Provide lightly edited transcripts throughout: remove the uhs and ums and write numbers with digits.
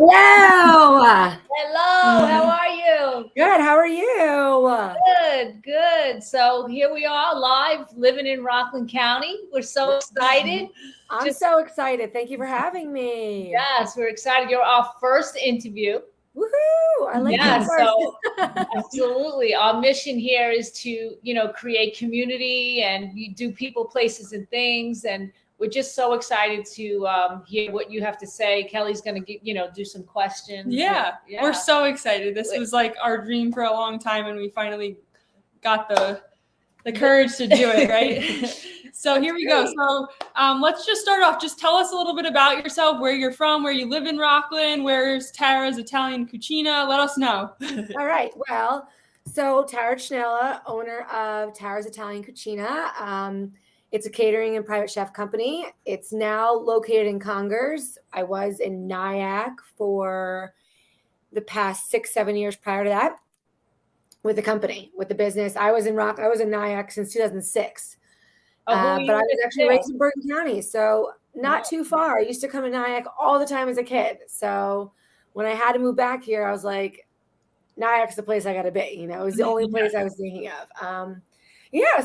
Hello. Hello, how are you? Good. How are you? Good. So here we are live, living in Rockland County. We're so excited. I'm so excited. Thank you for having me. Yes, we're excited. You're our first interview. Woohoo! I like Yeah, that so first. absolutely. Our mission here is to, create community and you do people, places, and things. And we're just so excited to hear what you have to say. Kelly's going to, do some questions. Yeah, we're so excited. This was like our dream for a long time, and we finally got the courage to do it, right? So here we go. So let's just start off. Just tell us a little bit about yourself, where you're from, where you live in Rockland, where's Tara's Italian Cucina. Let us know. All right. Well, so Tara Ciannella, owner of Tara's Italian Cucina. It's a catering and private chef company. It's now located in Congers. I was in Nyack for the past 6-7 years prior to that with the company, with the business. I was in Nyack since 2006. But I was actually raised in Bergen County, so not too far. I used to come to Nyack all the time as a kid. So when I had to move back here, I was like, Nyack's the place I got to be. It was the only place I was thinking of.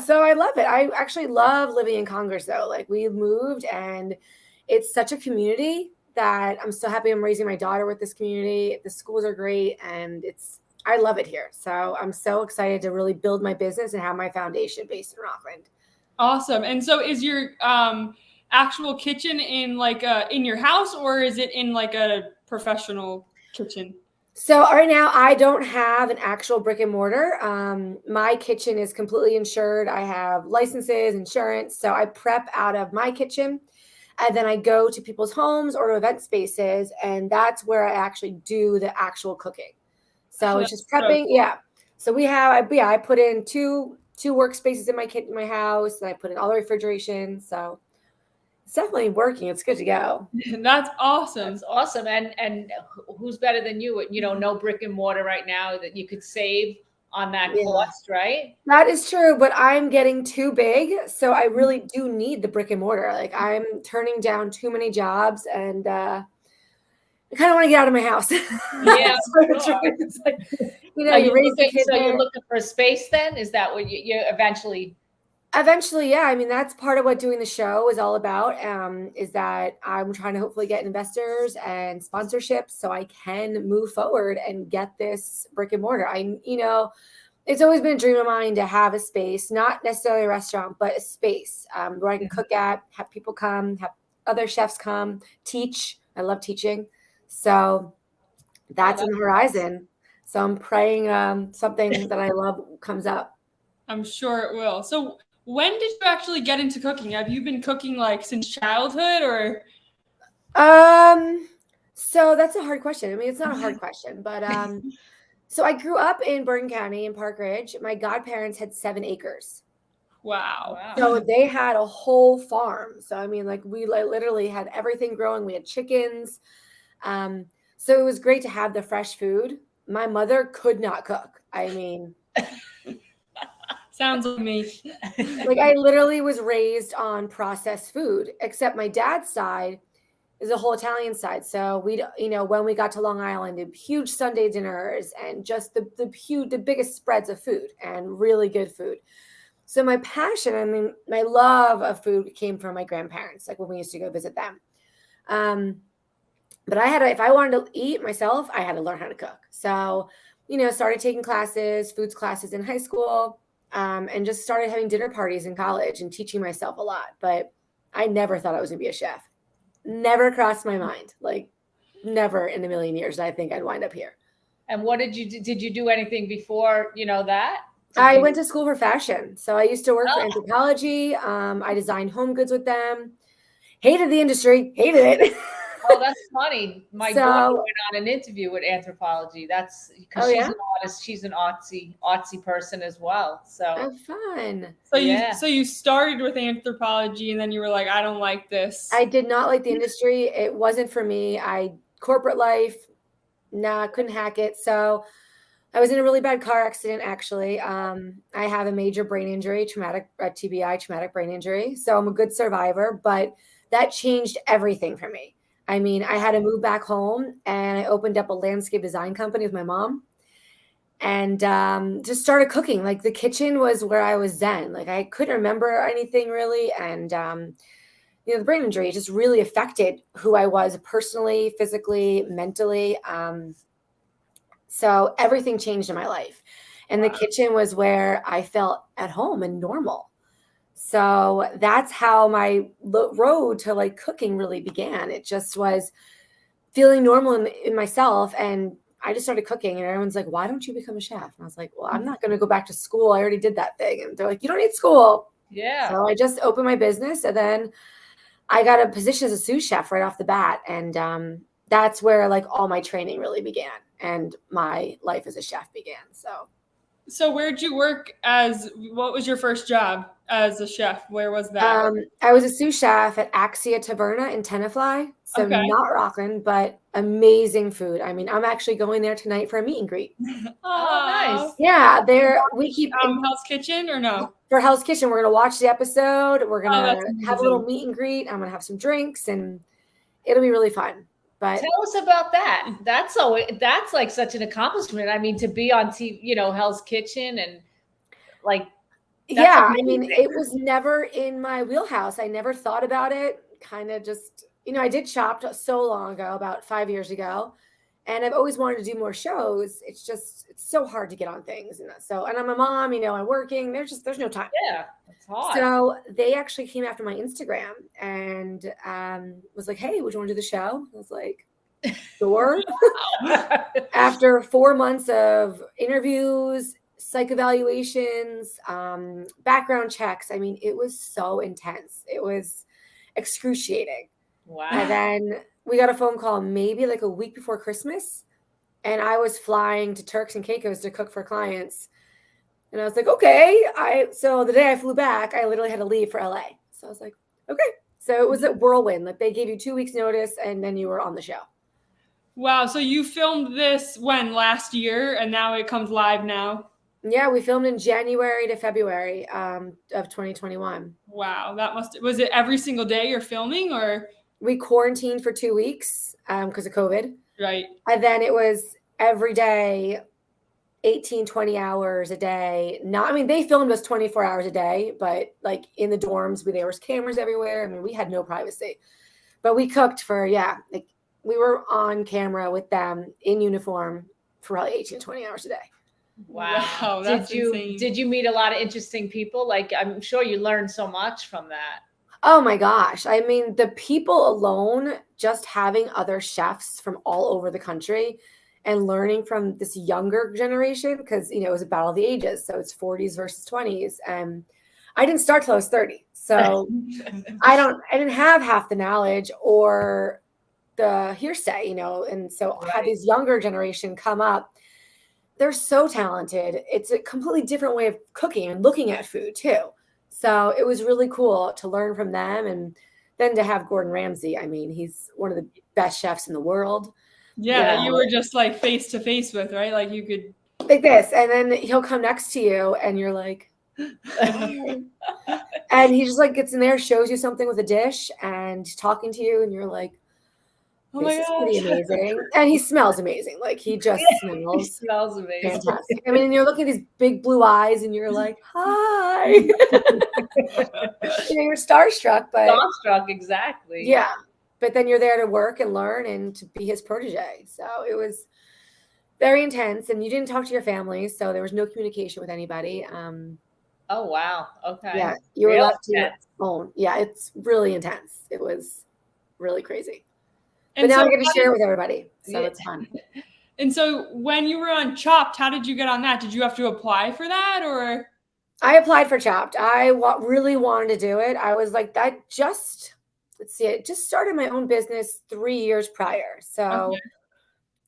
So I love it. I actually love living in Congress, though. Like, we moved, and it's such a community that I'm so happy I'm raising my daughter with this community. The schools are great, and I love it here. So I'm so excited to really build my business and have my foundation based in Rockland. Awesome. And so is your actual kitchen in in your house, or is it in like a professional kitchen? So right now I don't have an actual brick and mortar. My kitchen is completely insured. I have licenses, insurance. So I prep out of my kitchen, and then I go to people's homes or to event spaces, and that's where I actually do the actual cooking. So it's just prepping. Yeah. So I put in two workspaces in my house, and I put in all the refrigeration. So it's definitely working. It's good to go. That's awesome. That's awesome. And who's better than you? No brick and mortar right now that you could save on that cost, right? That is true, but I'm getting too big, so I really do need the brick and mortar. Like, I'm turning down too many jobs, and I kind of want to get out of my house. Yeah, sure. It's like, you raise the kid. So you're looking for a space then? Is that what you eventually? Eventually, yeah. I mean, that's part of what doing the show is all about, is that I'm trying to hopefully get investors and sponsorships so I can move forward and get this brick and mortar. It's always been a dream of mine to have a space, not necessarily a restaurant, but a space where I can cook at, have people come, have other chefs come, teach. I love teaching. So that's on the horizon. So I'm praying something that I love comes up. I'm sure it will. So when did you actually get into cooking? Have you been cooking since childhood, or? So that's a hard question. I mean, it's not a hard question, but so I grew up in Bergen County in Park Ridge. My godparents had 7 acres. Wow. So they had a whole farm. So I mean, we literally had everything growing. We had chickens. So it was great to have the fresh food. My mother could not cook. I mean, sounds like me. I literally was raised on processed food, except my dad's side is a whole Italian side. So when we got to Long Island, huge Sunday dinners and just the biggest spreads of food and really good food. So my passion, my love of food came from my grandparents, when we used to go visit them. But if I wanted to eat myself, I had to learn how to cook. So, started taking foods classes in high school, and just started having dinner parties in college and teaching myself a lot. But I never thought I was going to be a chef. Never crossed my mind. Never in a million years I think I'd wind up here. And what did you do? Did you do anything before, that? I went to school for fashion. So I used to work for Anthropologie. I designed home goods with them. Hated the industry. Hated it. Oh, that's funny. My daughter went on an interview with Anthropologie. That's because she's an artist. She's an artsy person as well. So fun. So you started with Anthropologie, and then you were like, I don't like this. I did not like the industry. It wasn't for me. Corporate life, couldn't hack it. So I was in a really bad car accident, actually. I have a major brain injury, traumatic TBI, traumatic brain injury. So I'm a good survivor, but that changed everything for me. I mean, I had to move back home, and I opened up a landscape design company with my mom, and just started cooking. Like the kitchen was where I was zen. Like I couldn't remember anything really, and the brain injury just really affected who I was personally, physically, mentally. So everything changed in my life, and the kitchen was where I felt at home and normal. So that's how my road to like cooking really began. It just was feeling normal in myself. And I just started cooking, and everyone's like, why don't you become a chef? And I was like, well, I'm not going to go back to school. I already did that thing. And they're like, you don't need school. Yeah. So I just opened my business, and then I got a position as a sous chef right off the bat. And that's where like all my training really began, and my life as a chef began. So where'd you work what was your first job as a chef? Where was that? I was a sous chef at Axia Taverna in Tenafly. So Okay. not Rockland, but amazing food. I mean, I'm actually going there tonight for a meet and greet. Nice. Yeah, we keep Hell's Kitchen or no? For Hell's Kitchen. We're gonna watch the episode. We're gonna that's have a little amazing. meet and greet. I'm gonna have some drinks, and it'll be really fun. But tell us about that. That's like such an accomplishment. I mean, to be on TV, Hell's Kitchen, and like, yeah, I mean, it was never in my wheelhouse. I never thought about it. Kind of just, I did Chopped so long ago, about 5 years ago, and I've always wanted to do more shows. It's so hard to get on things, and I'm a mom, I'm working. There's no time. Yeah, it's hard. So they actually came after my Instagram and was like, "Hey, would you want to do the show?" I was like, "Sure." After 4 months of interviews, psych evaluations, background checks, I mean, it was so intense. It was excruciating. Wow. And then we got a phone call maybe like a week before Christmas, and I was flying to Turks and Caicos to cook for clients. And I was like, okay. So the day I flew back, I literally had to leave for LA. So I was like, okay. So it was a whirlwind. Like they gave you 2 weeks notice, and then you were on the show. Wow. So you filmed this last year, and now it comes live now? Yeah, we filmed in January to February of 2021. Wow. Was it every single day you're filming, or? We quarantined for 2 weeks because of COVID. Right. And then it was every day, 18, 20 hours a day. They filmed us 24 hours a day, but like in the dorms, there was cameras everywhere. I mean, we had no privacy, but we cooked for, like we were on camera with them in uniform for probably 18, 20 hours a day. Wow. That's insane. Did you meet a lot of interesting people? Like, I'm sure you learned so much from that. Oh my gosh. I mean, the people alone, just having other chefs from all over the country and learning from this younger generation, because, it was a battle of the ages. So it's 40s versus 20s. And I didn't start till I was 30. So I didn't have half the knowledge or the hearsay, and so I had this younger generation come up. They're so talented. It's a completely different way of cooking and looking at food too. So it was really cool to learn from them. And then to have Gordon Ramsay. I mean, he's one of the best chefs in the world. Yeah, that you were just like face to face with, right? Like you could like this, and then he'll come next to you and you're like, and he just like gets in there, shows you something with a dish and he's talking to you and you're like, oh my this is gosh. pretty amazing. And he smells amazing. Like he just smells amazing. Fantastic. I mean, and you're looking at these big blue eyes and you're like, hi. You're starstruck, but starstruck, exactly. Yeah. But then you're there to work and learn and to be his protege. So it was very intense, and you didn't talk to your family, so there was no communication with anybody. Oh wow. Okay. Yeah, you were left to your own. Yeah, it's really intense. It was really crazy. But now I get to share it with everybody, so it's fun. And so when you were on Chopped, how did you get on that? Did you have to apply for that, or? I applied for Chopped. I really wanted to do it. I was like, I just started my own business 3 years prior. So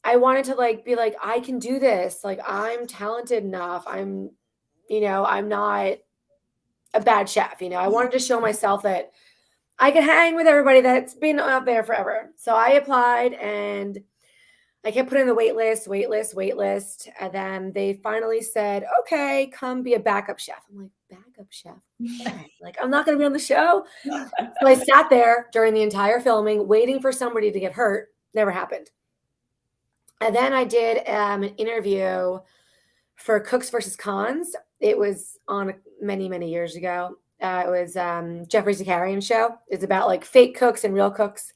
I wanted to be like, I can do this. Like, I'm talented enough. I'm not a bad chef. I wanted to show myself that I could hang with everybody that's been out there forever. So I applied and I kept putting the wait list. And then they finally said, okay, come be a backup chef. I'm like, backup backup chef. Like, I'm not going to be on the show. So I sat there during the entire filming, waiting for somebody to get hurt. Never happened. And then I did an interview for Cooks versus Cons. It was on many, many years ago. It was Jeffrey Zakarian show. It's about like fake cooks and real cooks.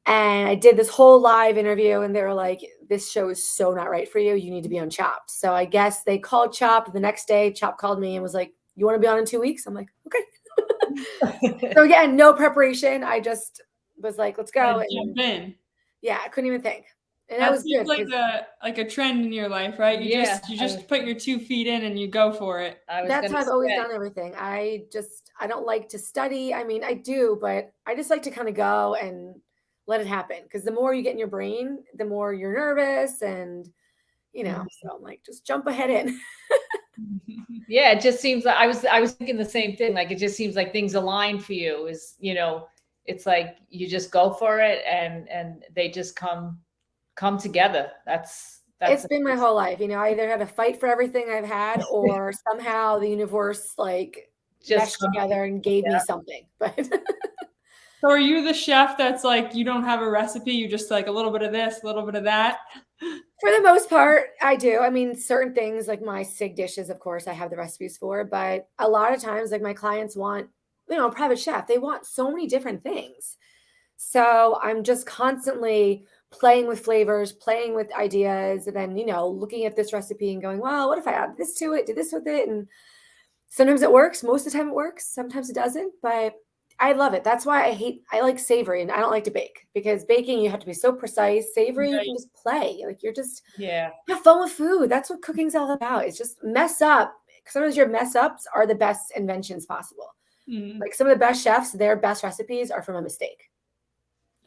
And I did this whole live interview, and they were like, this show is so not right for you. You need to be on Chopped. So I guess they called Chopped the next day. Chopped called me and was like, you want to be on in 2 weeks? I'm like, okay. So again, no preparation. I just was like, let's go. And jump in. Yeah, I couldn't even think. And that was seems good. like a trend in your life, right? You just put your 2 feet in and you go for it. That's how I've always done everything. I don't like to study. I mean, I do, but I just like to kind of go and let it happen. Because the more you get in your brain, the more you're nervous, and so I'm like, just jump ahead in. Yeah, it just seems like I was thinking the same thing. Like, it just seems like things align for you. It's like you just go for it, and they just come together. That's it's been my whole life. I either had to fight for everything I've had, or somehow the universe like just meshed together and gave me something. But so are you the chef that's like, you don't have a recipe, you just like a little bit of this, a little bit of that? For the most part, I do. I mean, certain things like my sig dishes, of course, I have the recipes for, but a lot of times, like my clients want, a private chef, they want so many different things. So I'm just constantly playing with flavors, playing with ideas, and then, looking at this recipe and going, well, what if I add this to it, do this with it? And sometimes it works. Most of the time it works. Sometimes it doesn't, but I love it. That's why I like savory, and I don't like to bake, because baking, you have to be so precise. Savory, you can just play. Like, you're just have fun with food. That's what cooking's all about. It's just mess up. Sometimes your mess ups are the best inventions possible. Like, some of the best chefs, their best recipes are from a mistake.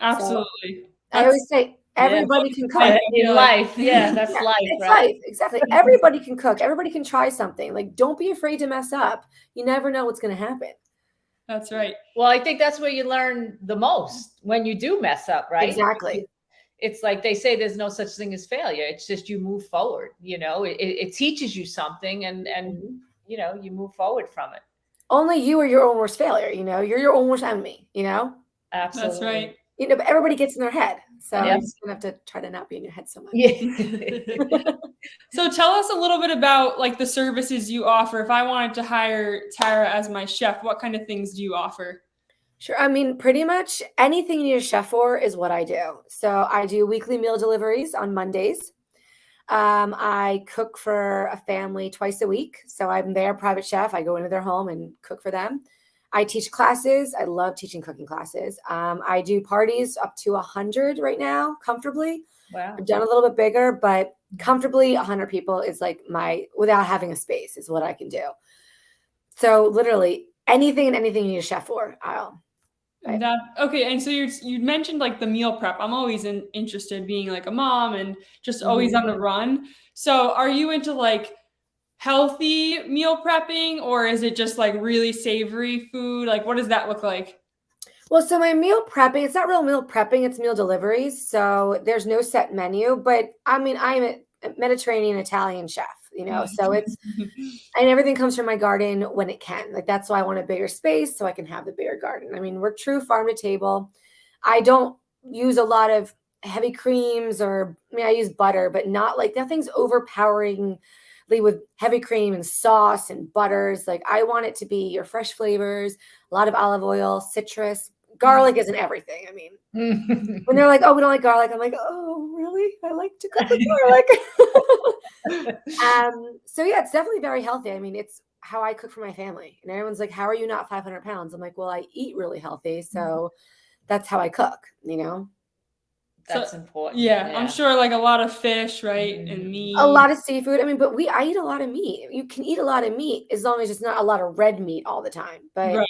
Absolutely. So, I always say everybody can cook in life. Yeah, that's life. It's right? life. Exactly. Everybody can cook. Everybody can try something. Like, don't be afraid to mess up. You never know what's going to happen. That's right. Well, I think that's where you learn the most, when you do mess up, right? Exactly. It's like they say there's no such thing as failure. It's just you move forward. It teaches you something, and you move forward from it. Only you are your own worst failure. You're your own worst enemy. Absolutely. That's right. But everybody gets in their head. So you're just gonna have to try to not be in your head so much. Yeah. So tell us a little bit about like the services you offer. If I wanted to hire Tara as my chef, what kind of things do you offer? Sure. I mean, pretty much anything you need a chef for is what I do. So I do weekly meal deliveries on Mondays. I cook for a family twice a week. So I'm their private chef. I go into their home and cook for them. I teach classes. I love teaching cooking classes. I do parties up to 100 right now, comfortably. Wow. I've done a little bit bigger, but comfortably 100 people is like without having a space is what I can do. So literally anything you need a chef for, Okay. And so you mentioned like the meal prep. I'm always interested, being like a mom and just always on the run. So are you into like healthy meal prepping, or is it just like really savory food? Like, what does that look like? Well, so my meal prepping, it's not real meal prepping, it's meal deliveries. So there's no set menu, but I mean, I'm a Mediterranean Italian chef, so and everything comes from my garden when it can. Like, that's why I want a bigger space so I can have the bigger garden. I mean, we're true farm to table. I don't use a lot of heavy creams, I use butter, but not like nothing's overpowering with heavy cream and sauce and butters. Like, I want it to be your fresh flavors, a lot of olive oil, citrus, garlic isn't everything. I mean, when they're like, oh, we don't like garlic, I'm like, oh, really? I like to cook with garlic. So yeah, it's definitely very healthy. I mean, it's how I cook for my family. And everyone's like, how are you not 500 pounds? I'm like, well, I eat really healthy. So that's how I cook, That's important. Yeah, I'm sure like a lot of fish, right? And meat. A lot of seafood. I mean, but I eat a lot of meat. You can eat a lot of meat as long as it's not a lot of red meat all the time. But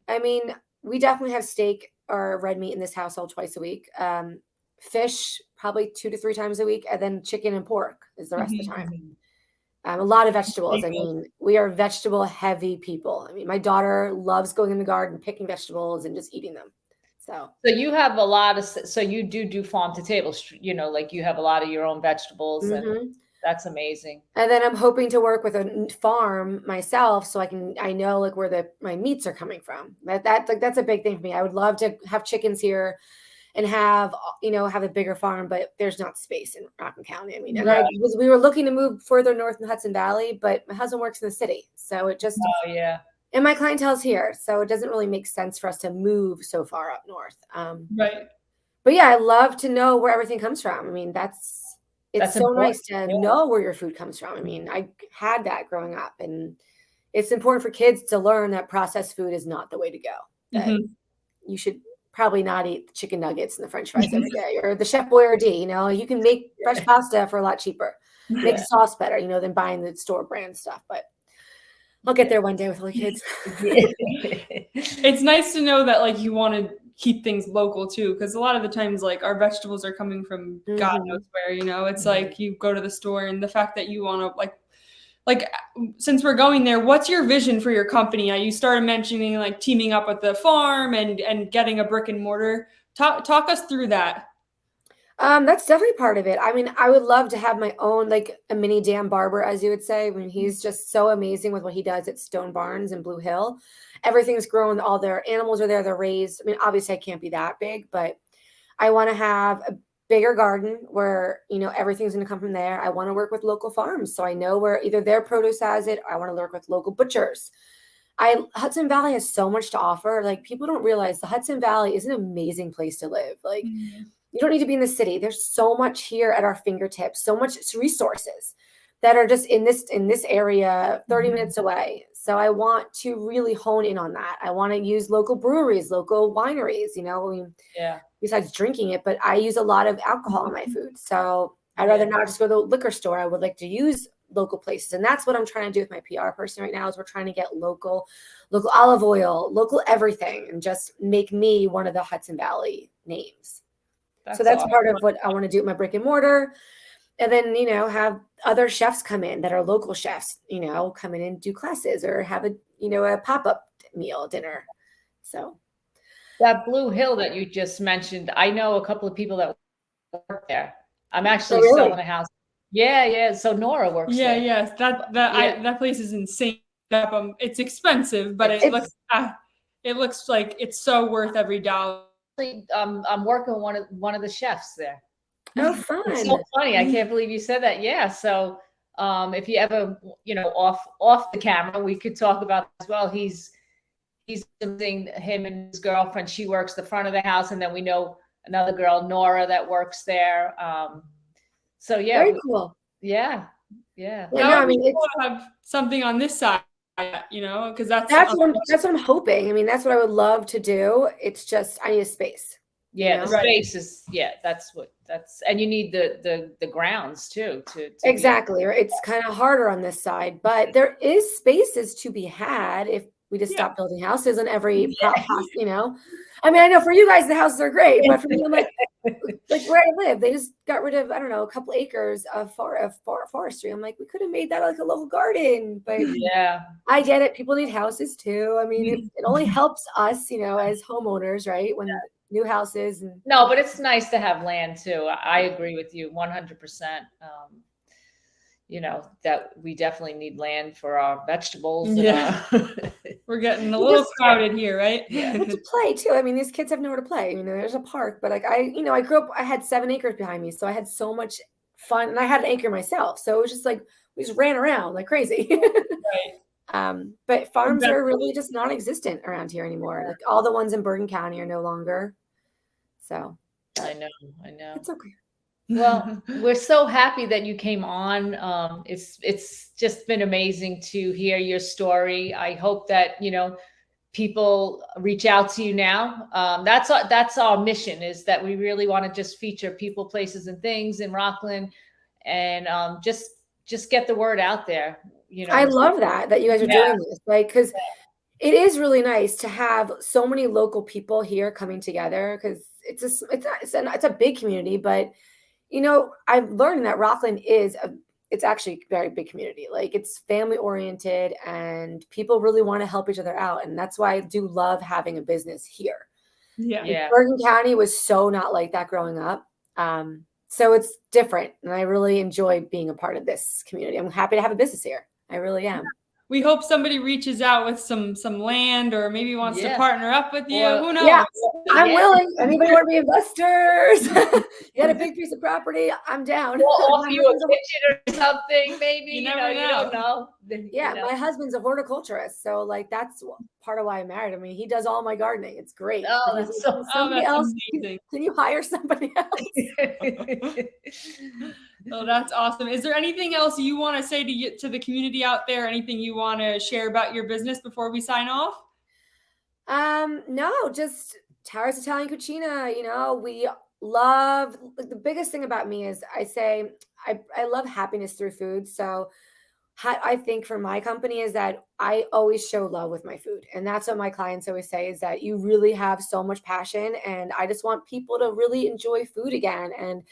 I mean, we definitely have steak or red meat in this household twice a week. Fish probably 2 to 3 times a week, and then chicken and pork is the rest of the time. A lot of vegetables. I mean, we are vegetable heavy people. I mean, my daughter loves going in the garden, picking vegetables and just eating them. So you have a lot of, so you do farm to table, like you have a lot of your own vegetables. And That's amazing. And then I'm hoping to work with a farm myself, so I know like where my meats are coming from. That's a big thing for me. I would love to have chickens here and have a bigger farm, but there's not space in Rockland County. I mean, and Right. we were looking to move further north in the Hudson Valley, but my husband works in the city, so it just Oh yeah. and my clientele's here, so it doesn't really make sense for us to move so far up north. Right. But yeah, I love to know where everything comes from. I mean, it's That's so important. nice to know where your food comes from. I mean, I had that growing up, and it's important for kids to learn that processed food is not the way to go. That you should probably not eat the chicken nuggets and the French fries every day, or the Chef Boyardee. You can make fresh pasta for a lot cheaper, make the sauce better, than buying the store brand stuff. But I'll get there one day with all the kids. It's nice to know that like you want to keep things local too, because a lot of the times like our vegetables are coming from God knows where. It's like you go to the store, and the fact that you want to like since we're going there, what's your vision for your company? You started mentioning like teaming up with the farm and getting a brick and mortar. Talk us through that. That's definitely part of it. I mean, I would love to have my own, like a mini Dan Barber, as you would say, when he's just so amazing with what he does at Stone Barns in Blue Hill. Everything's grown. All their animals are there. They're raised. I mean, obviously I can't be that big, but I want to have a bigger garden where, everything's going to come from there. I want to work with local farms, so I know where either their produce has it, or I want to work with local butchers. Hudson Valley has so much to offer. Like, people don't realize the Hudson Valley is an amazing place to live. Like, you don't need to be in the city. There's so much here at our fingertips, so much resources that are just in this area 30 minutes away. So I want to really hone in on that. I want to use local breweries, local wineries, besides drinking it, but I use a lot of alcohol in my food. So I'd rather not just go to the liquor store. I would like to use local places. And that's what I'm trying to do with my PR person right now, is we're trying to get local olive oil, local everything, and just make me one of the Hudson Valley names. So that's part of what I want to do with my brick and mortar. And then, have other chefs come in that are local chefs, come in and do classes, or have a pop-up meal dinner. So that Blue Hill that you just mentioned, I know a couple of people that work there. I'm actually selling a house. Yeah. So Nora works there. Yes. That place is insane. It's expensive, but it looks like it's so worth every dollar. I'm working with one of the chefs there. Oh, fun. It's so funny. I can't believe you said that. Yeah. So if you ever, off the camera, we could talk about as well. He's something, him and his girlfriend, she works the front of the house. And then we know another girl, Nora, that works there. So yeah. Very cool. Yeah. I mean, it's cool to have something on this side, because that's what I'm hoping. I mean, that's what I would love to do. It's just, I need a space. Yeah, the space is, and you need the grounds too to exactly. It's kind of harder on this side, but there is spaces to be had if we just stop building houses on every house, I mean, I know for you guys the houses are great, but for me, I'm like where I live, they just got rid of, I don't know, a couple acres of forestry. I'm like, we could have made that like a little garden, but I get it. People need houses too. I mean, it only helps us, as homeowners, right? When new houses and no, but it's nice to have land too. I agree with you 100%. That we definitely need land for our vegetables. We're getting a little crowded here, right? Yeah. To play too. I mean, these kids have nowhere to play. There's a park, but like I grew up, I had 7 acres behind me. So I had so much fun, and I had an acre myself. So it was just like, we just ran around like crazy. Right. But farms are really just non-existent around here anymore. Like all the ones in Bergen County are no longer. So I know. It's okay. Well, we're so happy that you came on. It's just been amazing to hear your story. I hope that, people reach out to you now. That's our mission, is that we really want to just feature people, places, and things in Rockland, and just get the word out there. I love that you guys are doing this, like, because it is really nice to have so many local people here coming together, because it's a big community, but I've learned that Rockland it's actually a very big community. Like, it's family oriented, and people really want to help each other out. And that's why I do love having a business here. Yeah. Bergen County was so not like that growing up. So it's different. And I really enjoy being a part of this community. I'm happy to have a business here. I really am. We hope somebody reaches out with some land, or maybe wants to partner up with you. Who knows? Yeah, I'm willing. Anybody want to be investors? You got a big piece of property, I'm down. We'll offer you a kitchen or something, maybe. You You never know, you know. don't know. Yeah, You know. my husband's a horticulturist, so like that's part of why I married him. I mean, he does all my gardening. It's great. Oh, He's that's like, so- somebody else. amazing. Can you hire somebody else? Oh, that's awesome. Is there anything else you want to say to the community out there? Anything you want to share about your business before we sign off? No, just Towers Italian Cucina. You know, we love, like, the biggest thing about me is I love happiness through food. So I think for my company is that I always show love with my food. And that's what my clients always say, is that you really have so much passion. And I just want people to really enjoy food again and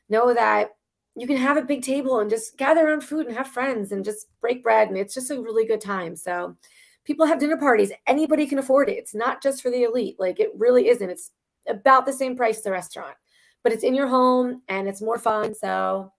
know that you can have a big table and just gather around food and have friends and just break bread. And it's just a really good time. So people have dinner parties. Anybody can afford it. It's not just for the elite. Like, it really isn't. It's about the same price as a restaurant, but it's in your home and it's more fun. So.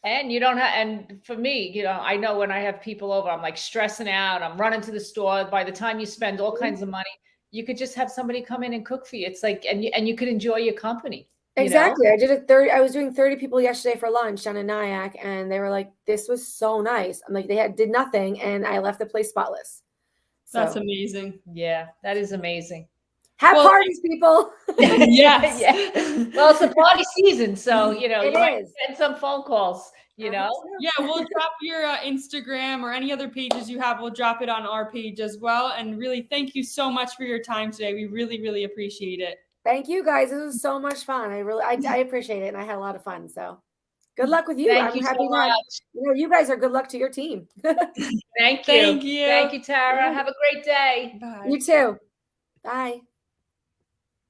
And you don't have, and for me, you know, I know when I have people over, I'm like stressing out, I'm running to the store. By the time you spend all kinds of money, you could just have somebody come in and cook for you. It's like, and you could enjoy your company. Exactly. I was doing 30 people yesterday for lunch down in Nyack, and they were like, this was so nice. I'm like, did nothing, and I left the place spotless. So, that's amazing. Yeah, that is amazing. Have parties, people. Yes. Yeah. Well, it's a party season, so you know, It you might is. send some phone calls, you know. Yeah, we'll drop your Instagram or any other pages you have. We'll drop it on our page as well. And really, thank you so much for your time today. We really, really appreciate it. Thank you, guys. This was so much fun. I appreciate it, and I had a lot of fun. So good luck with you. Thank I'm you happy so much. you guys are good luck to your team. Thank you. Thank you. Thank you, Tara. Have a great day. Bye. You too. Bye.